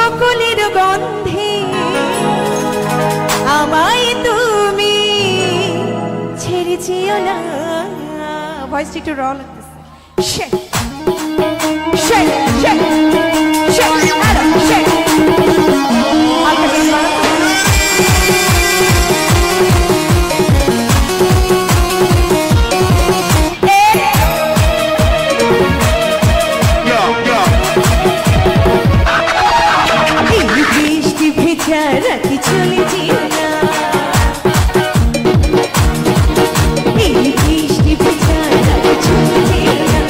বকুলের গন্ধে আমায় তুমি ছেড়ে যেও না। ভয়েসটা একটু র লাগতেছে। বৃষ্টি ভেজা রাতে চলে যেও না, বৃষ্টি ভেজা রাতে চলে যেও না,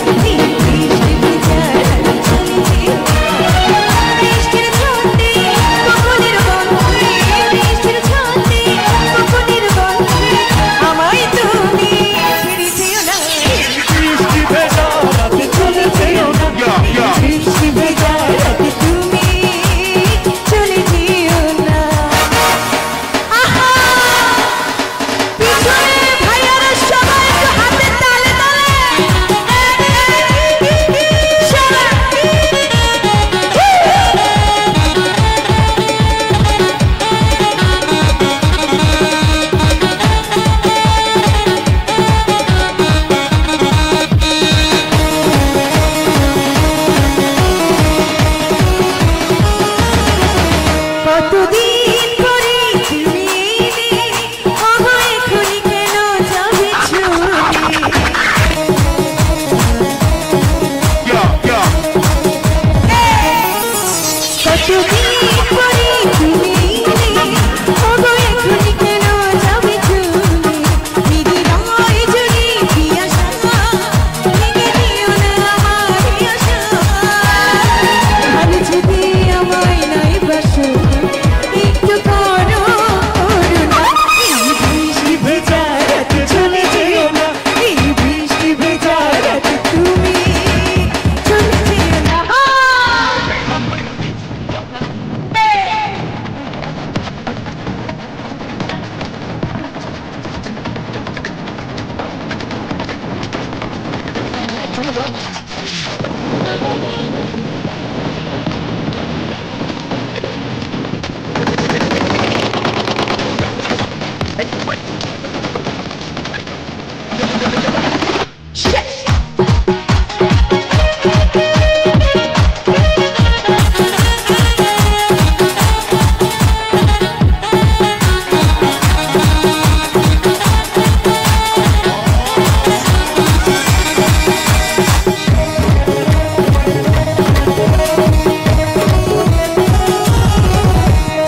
বৃষ্টি ভেজা রাতে চলে যেও না। বৃষ্টির ছন্দে বকুলের গন্ধে, বৃষ্টির ছন্দে বকুলের গন্ধে আমায় তুমি ছেড়ে যেও না। বৃষ্টি ভেজা রাতে চলে যেও না, বৃষ্টি ভেজা রাতে তুমি চলে যেও না। আহা পিছনে ভাইয়ারা সবাই একটু হাতের তালে তালে কতদিন পরে তুমি এলে, ওগো এখনই কেন যাবে ছুটে। কতদিন পরে তুমি এলে, ওগো এখনই কেন যাবে ছুটে। নিদিরায় যদি পিয়াসা ভেঙে দিও না আমার আশা। ভালো যদি আমায় নাই বাসো একটু করো করুণা। এই বৃষ্টি ভেজা রাতে চলে যেও না, এই বৃষ্টি ভেজা রাতে তুমি চলে যেও না।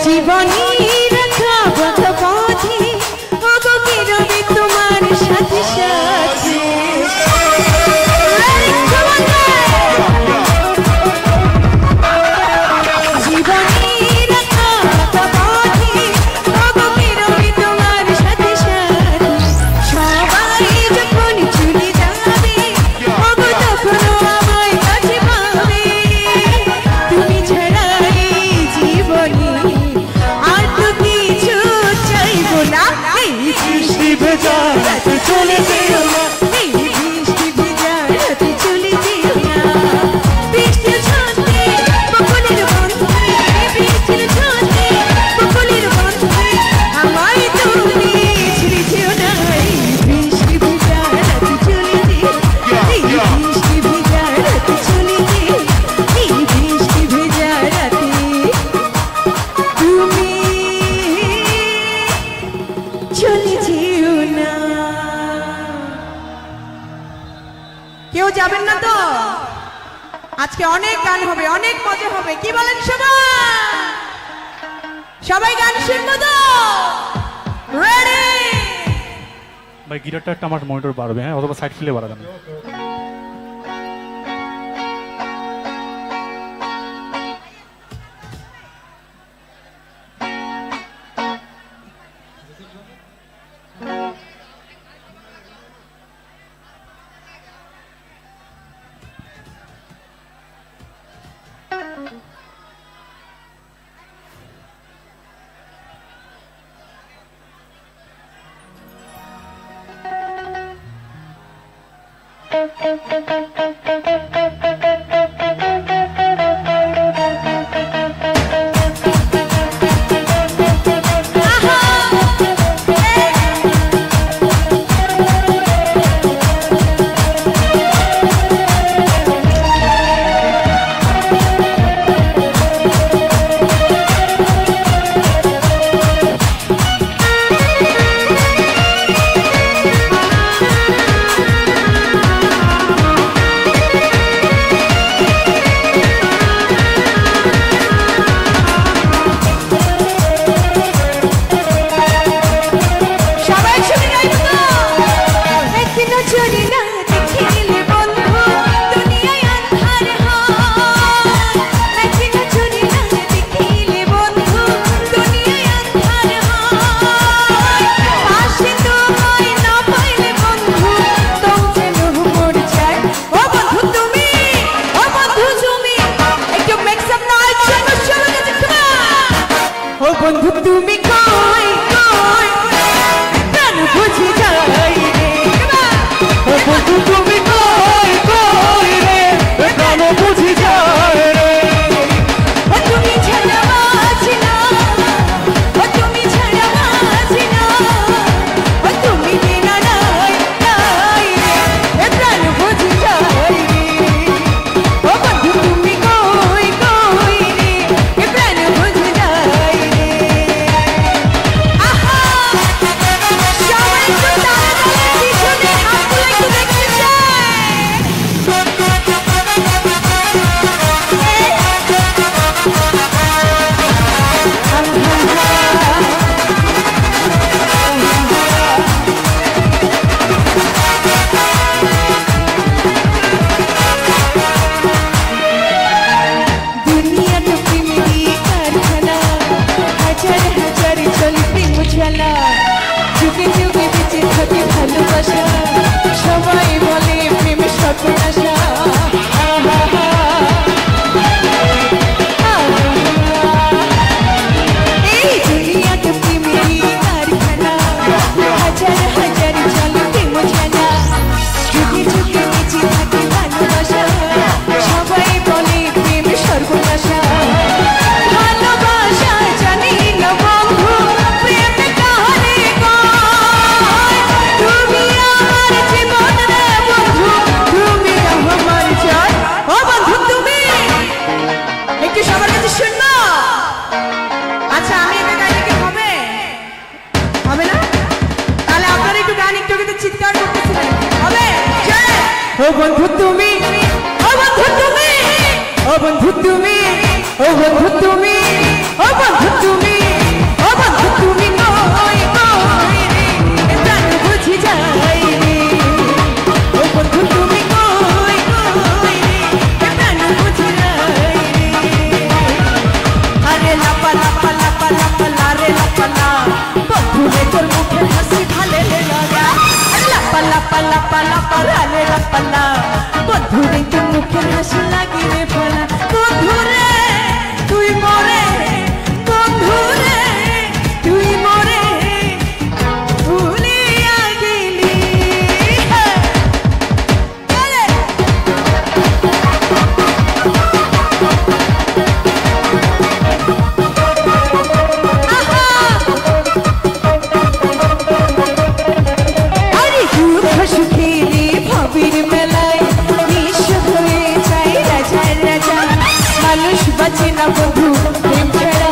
জীবনী রাখা ব্রত পথে ওগো কি রবি তোমার সাথে সাথে। জীবনী রাখা ব্রত পথে ওগো কি রবি তোমার সাথে সাথে। সবাই যখন চলে যাবে ওগো তখন আমায় কাছে পাবে। তুমি ছাড়া এই জীবনে আর তো কিছু চাইবো না। এই বৃষ্টি ভেজা রাতে চলে যেও না, এই বৃষ্টি ভেজা রাতে চলে যেও না। বৃষ্টির ছন্দে বকুলের গন্ধে, বৃষ্টির ছন্দে বকুলের গন্ধে আমায় তুমি ছেড়ে যেও না। এই বৃষ্টি ভেজা রাতে চলে যেও না, এই বৃষ্টি ভেজা রাতে চলে যেও না, এই বৃষ্টি ভেজা রাতে তুমি চলে যেও না। কেউ যাবেন না তো? আজকে অনেক গান হবে, অনেক মজা হবে। কি বলেন সবাই? সবাই গান শুনবো তো? রেডি? ভাই গিটারটা একটা আমার মনিটর বাড়বে, হ্যাঁ, অথবা সাইড ফিলে বাড়াবেন। বন্ধু তুমি কই কই প্রাণ বুঝি যাই রে ও বন্ধু তুমি কই কই রে প্রাণ বুঝি যায় রে ও তুমি ছাড়া বাঁচি না ও তুমি ছাড়া বাঁচি না ও তুমি বিনা নাই নাই রে প্রাণ বুঝি যাই রে ও বন্ধু তুমি কই কই রে প্রাণ বুঝি যাই রে আহা সবাই একটু তাড়াতাড়ি পিছনে হাতগুলো একটু দেখতে दुनिया तो प्रेमी कारखाना हजार हजार चले प्रेम ঝালা যুগে যুগে বেঁচে থাকে ভালোবাসা সবাই বলে প্রেম সর্বনাশা এই দুনিয়া তো প্রেমি কারখানা হাজার হাজার চলে প্রেম ঝালা যুগে যুগে বেঁচে থাকে ভালোবাসা সবাই বলে প্রেম সর্বনাশা ভালোবাসা জানি না বন্ধু প্রেম কাহারে কয় তুমি আমার জীবন রে বন্ধু তুমি আমার জান ও বন্ধু তুমি একটু সবার কাছে শুনবো আচ্ছা আমি একটা গাইলে কি হবে হবে না তাহলে আপনারা একটু গান একটু কিন্তু চিৎকার করতেছিলেন হবে চলে ও বন্ধু তুমি ও বন্ধু তুমি ও বন্ধু তুমি ও বন্ধু তুমি ও বন্ধু তুমি ও বন্ধু তুমি কই কই রে প্রাণ বুঝি যাই রে ও বন্ধু তুমি কই কই রে প্রাণ বুঝি যাই রে আরে লাপা লাপা লাপা লাপা লারে লাপা লা বন্ধু রে তোর মুখে হাসি ভালে লাগা লাপা লাপা লাপা লাপা লারে লাপা লা বন্ধু রে তোর মুখে হাসি লাগে রে ভালা বন্ধু রে তুই মরে বন্ধু রে তুই মরে ভুলিয়া গেলি চলে আরে দুঃখ সুখেরি ভাবির মেলায় নিঃস্ব হয়ে যায় রাজা রাজা মানুষ বাঁচে না বন্ধু প্রেম ছাড়া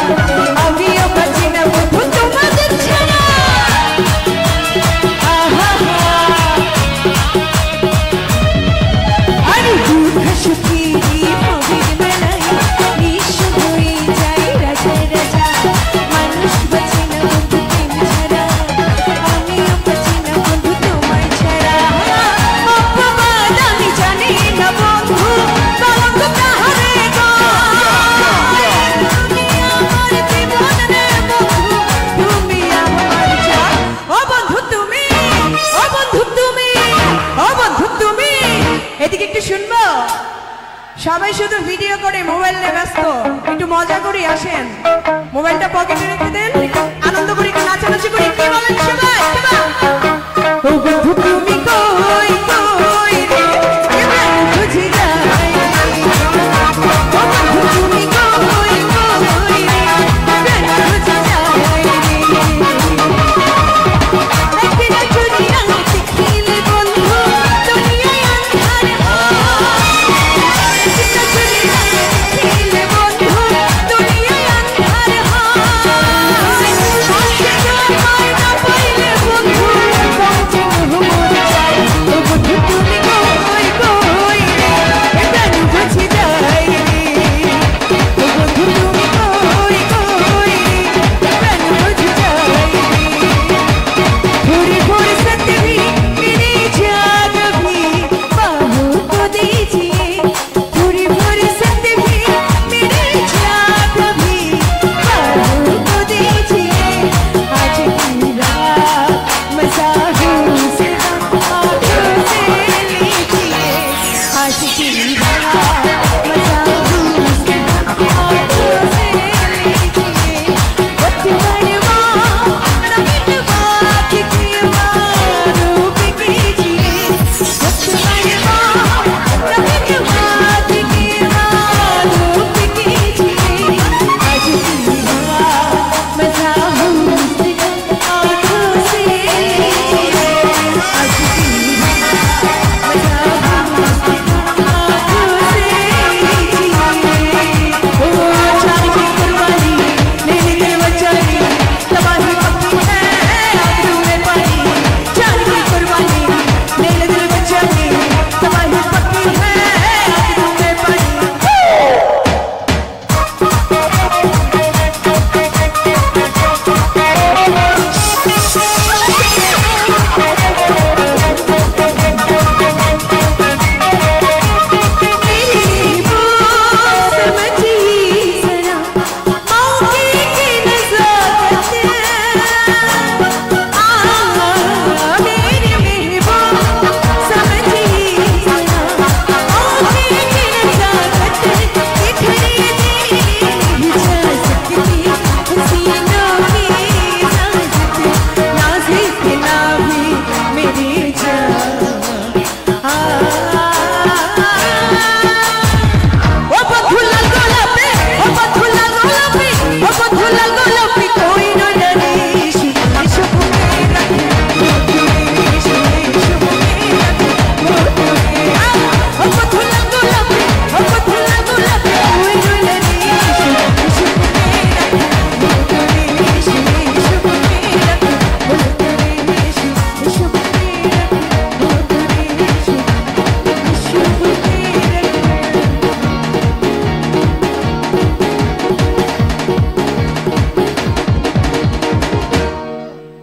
আমিও বাঁচি না বন্ধু তোমাদের ছাড়া আহা আরে দুঃখ সুখেরি ভাবির মেলায় নিঃস্ব হয়ে যায় রাজা রাজা মানুষ বাঁচে না বন্ধু প্রেম ছাড়া আমিও বাঁচি না বন্ধু তোমায় ছাড়া অপবাদ আমি জানি না বন্ধু কলঙ্ক কাহারে গয় তুমি আমার জীবন রে বন্ধু তুমি আমার জান ও বন্ধু তুমি ও বন্ধু তুমি ও বন্ধু তুমি এদিকে একটু শুনবো সবাই শুধু ভিডিও করে মোবাইল নিয়ে ব্যস্ত একটু মজা করে আসেন মোবাইলটা পকেটে রেখে দেন আনন্দ করে